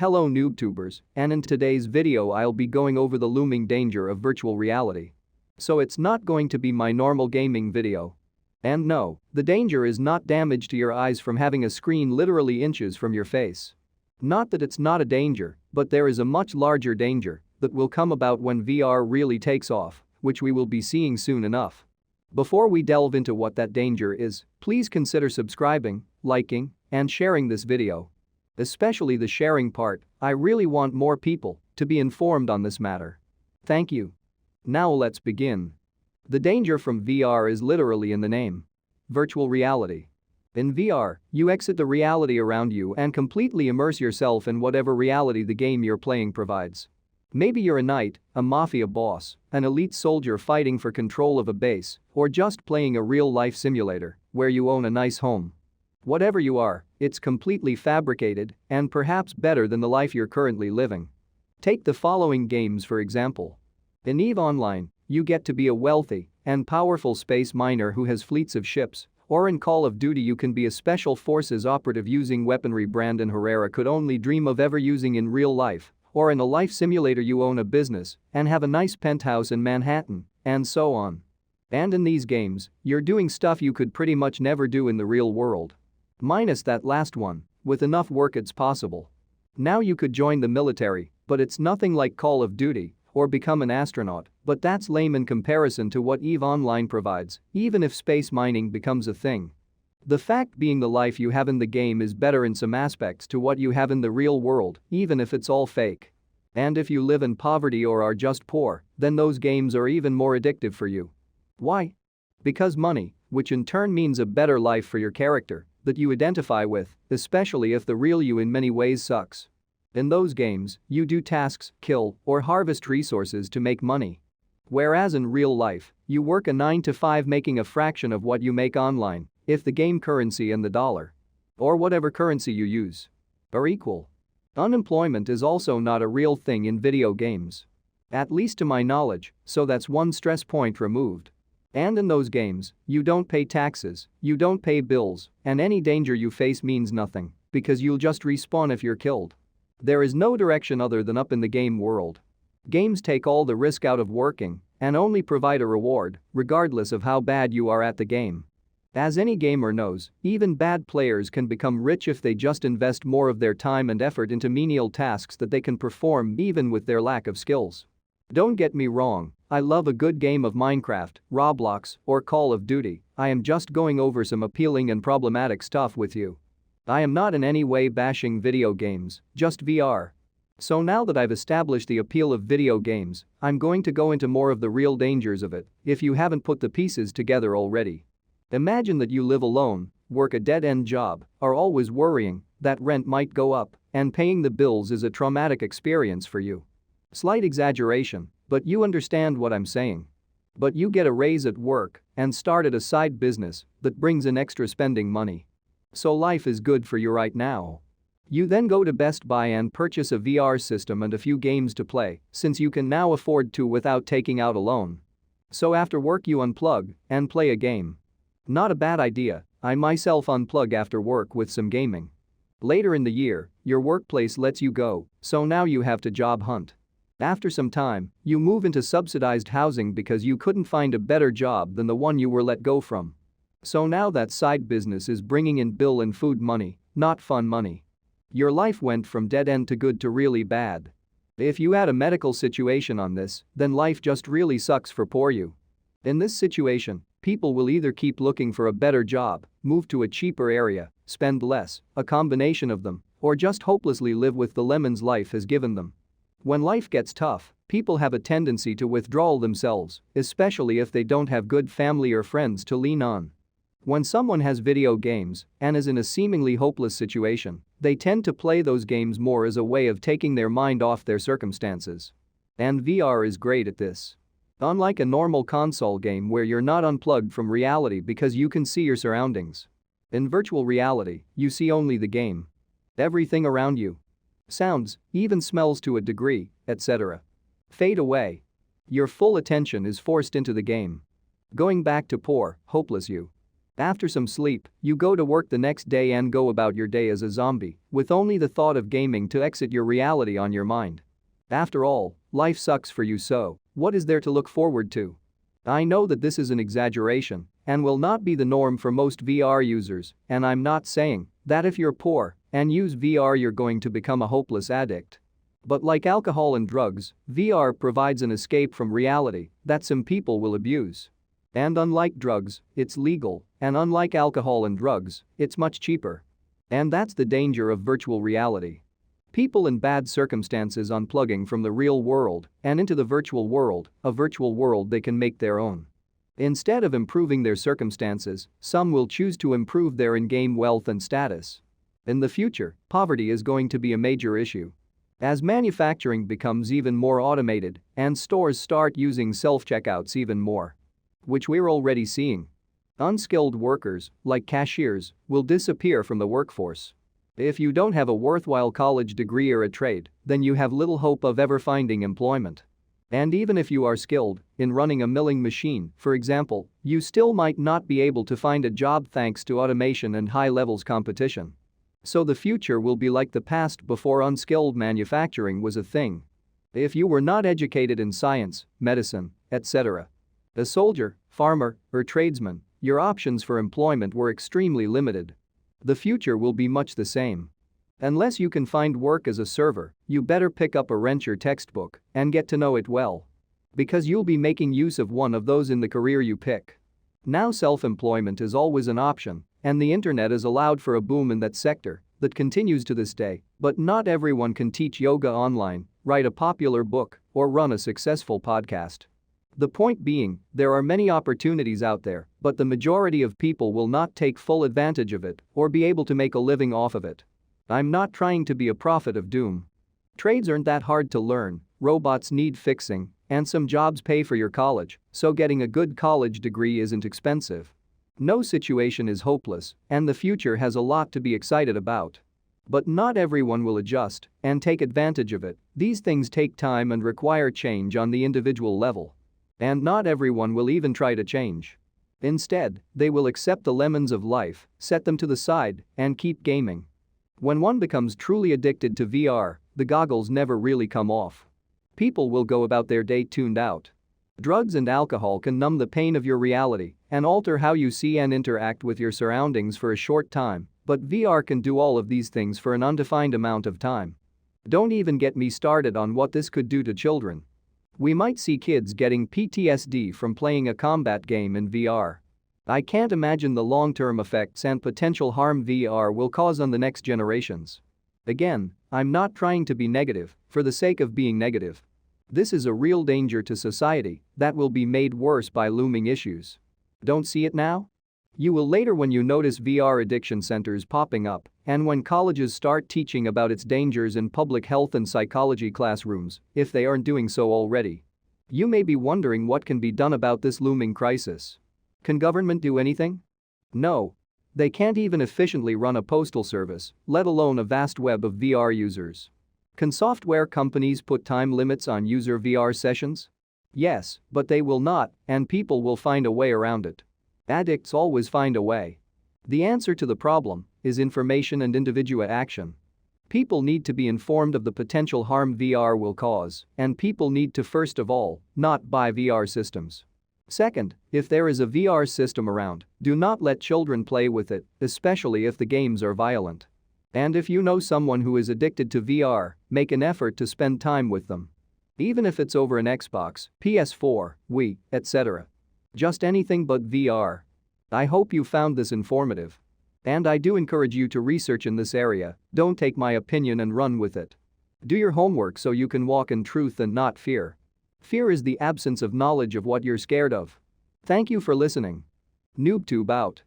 Hello NoobTubers, and in today's video I'll be going over the looming danger of virtual reality. So it's not going to be my normal gaming video. And no, the danger is not damage to your eyes from having a screen literally inches from your face. Not that it's not a danger, but there is a much larger danger that will come about when VR really takes off, which we will be seeing soon enough. Before we delve into what that danger is, please consider subscribing, liking, and sharing this video. Especially the sharing part, I really want more people to be informed on this matter. Thank you. Now let's begin. The danger from VR is literally in the name. Virtual reality. In VR, you exit the reality around you and completely immerse yourself in whatever reality the game you're playing provides. Maybe you're a knight, a mafia boss, an elite soldier fighting for control of a base, or just playing a real-life simulator where you own a nice home. Whatever you are, it's completely fabricated and perhaps better than the life you're currently living. Take the following games for example. In EVE Online, you get to be a wealthy and powerful space miner who has fleets of ships, or in Call of Duty you can be a special forces operative using weaponry Brandon Herrera could only dream of ever using in real life, or in a life simulator you own a business and have a nice penthouse in Manhattan, and so on. And in these games, you're doing stuff you could pretty much never do in the real world. Minus that last one, with enough work it's possible. Now you could join the military, but it's nothing like Call of Duty, or become an astronaut, but that's lame in comparison to what EVE Online provides, even if space mining becomes a thing. The fact being the life you have in the game is better in some aspects to what you have in the real world, even if it's all fake. And if you live in poverty or are just poor, then those games are even more addictive for you. Why? Because money, which in turn means a better life for your character, that you identify with, especially if the real you in many ways sucks. In those games, you do tasks, kill, or harvest resources to make money. Whereas in real life, you work a 9 to 5 making a fraction of what you make online, if the game currency and the dollar, or whatever currency you use, are equal. Unemployment is also not a real thing in video games. At least to my knowledge, so that's one stress point removed. And in those games, you don't pay taxes, you don't pay bills, and any danger you face means nothing, because you'll just respawn if you're killed. There is no direction other than up in the game world. Games take all the risk out of working and only provide a reward, regardless of how bad you are at the game. As any gamer knows, even bad players can become rich if they just invest more of their time and effort into menial tasks that they can perform even with their lack of skills. Don't get me wrong, I love a good game of Minecraft, Roblox, or Call of Duty. I am just going over some appealing and problematic stuff with you. I am not in any way bashing video games, just VR. So now that I've established the appeal of video games, I'm going to go into more of the real dangers of it, if you haven't put the pieces together already. Imagine that you live alone, work a dead-end job, are always worrying that rent might go up, and paying the bills is a traumatic experience for you. Slight exaggeration, but you understand what I'm saying. But you get a raise at work and started a side business that brings in extra spending money. So life is good for you right now. You then go to Best Buy and purchase a VR system and a few games to play, since you can now afford to without taking out a loan. So after work you unplug and play a game. Not a bad idea, I myself unplug after work with some gaming. Later in the year, your workplace lets you go, so now you have to job hunt. After some time, you move into subsidized housing because you couldn't find a better job than the one you were let go from. So now that side business is bringing in bill and food money, not fun money. Your life went from dead end to good to really bad. If you add a medical situation on this, then life just really sucks for poor you. In this situation, people will either keep looking for a better job, move to a cheaper area, spend less, a combination of them, or just hopelessly live with the lemons life has given them. When life gets tough, people have a tendency to withdraw themselves, especially if they don't have good family or friends to lean on. When someone has video games and is in a seemingly hopeless situation, they tend to play those games more as a way of taking their mind off their circumstances. And VR is great at this. Unlike a normal console game where you're not unplugged from reality because you can see your surroundings. In virtual reality, you see only the game. Everything around you. Sounds, even smells to a degree, etc. fade away. Your full attention is forced into the game. Going back to poor, hopeless you. After some sleep, you go to work the next day and go about your day as a zombie, with only the thought of gaming to exit your reality on your mind. After all, life sucks for you, so what is there to look forward to? I know that this is an exaggeration and will not be the norm for most VR users, and I'm not saying that if you're poor and use VR you're going to become a hopeless addict. But like alcohol and drugs, VR provides an escape from reality that some people will abuse. And unlike drugs, it's legal, and unlike alcohol and drugs, it's much cheaper. And that's the danger of virtual reality. People in bad circumstances unplugging from the real world and into the virtual world, a virtual world they can make their own. Instead of improving their circumstances, some will choose to improve their in-game wealth and status. In the future, poverty is going to be a major issue. As manufacturing becomes even more automated and stores start using self-checkouts even more. Which we're already seeing. Unskilled workers, like cashiers, will disappear from the workforce. If you don't have a worthwhile college degree or a trade, then you have little hope of ever finding employment. And even if you are skilled in running a milling machine, for example, you still might not be able to find a job thanks to automation and high-levels competition. So the future will be like the past before unskilled manufacturing was a thing. If you were not educated in science, medicine, etc., a soldier, farmer, or tradesman, your options for employment were extremely limited. The future will be much the same. Unless you can find work as a server, you better pick up a wrench or textbook and get to know it well. Because you'll be making use of one of those in the career you pick. Now self-employment is always an option, and the internet has allowed for a boom in that sector that continues to this day, but not everyone can teach yoga online, write a popular book, or run a successful podcast. The point being, there are many opportunities out there, but the majority of people will not take full advantage of it or be able to make a living off of it. I'm not trying to be a prophet of doom. Trades aren't that hard to learn, robots need fixing, and some jobs pay for your college, so getting a good college degree isn't expensive. No situation is hopeless, and the future has a lot to be excited about. But not everyone will adjust and take advantage of it. These things take time and require change on the individual level. And not everyone will even try to change. Instead, they will accept the lemons of life, set them to the side, and keep gaming. When one becomes truly addicted to VR, the goggles never really come off. People will go about their day tuned out. Drugs and alcohol can numb the pain of your reality and alter how you see and interact with your surroundings for a short time, but VR can do all of these things for an undefined amount of time. Don't even get me started on what this could do to children. We might see kids getting PTSD from playing a combat game in VR. I can't imagine the long-term effects and potential harm VR will cause on the next generations. Again, I'm not trying to be negative for the sake of being negative. This is a real danger to society that will be made worse by looming issues. Don't see it now? You will later when you notice VR addiction centers popping up and when colleges start teaching about its dangers in public health and psychology classrooms, if they aren't doing so already. You may be wondering what can be done about this looming crisis. Can government do anything? No. They can't even efficiently run a postal service, let alone a vast web of VR users. Can software companies put time limits on user VR sessions? Yes, but they will not, and people will find a way around it. Addicts always find a way. The answer to the problem is information and individual action. People need to be informed of the potential harm VR will cause, and people need to first of all not buy VR systems. Second, if there is a VR system around, do not let children play with it, especially if the games are violent. And if you know someone who is addicted to VR, make an effort to spend time with them. Even if it's over an Xbox, PS4, Wii, etc. Just anything but VR. I hope you found this informative. And I do encourage you to research in this area, don't take my opinion and run with it. Do your homework so you can walk in truth and not fear. Fear is the absence of knowledge of what you're scared of. Thank you for listening. NoobToob out.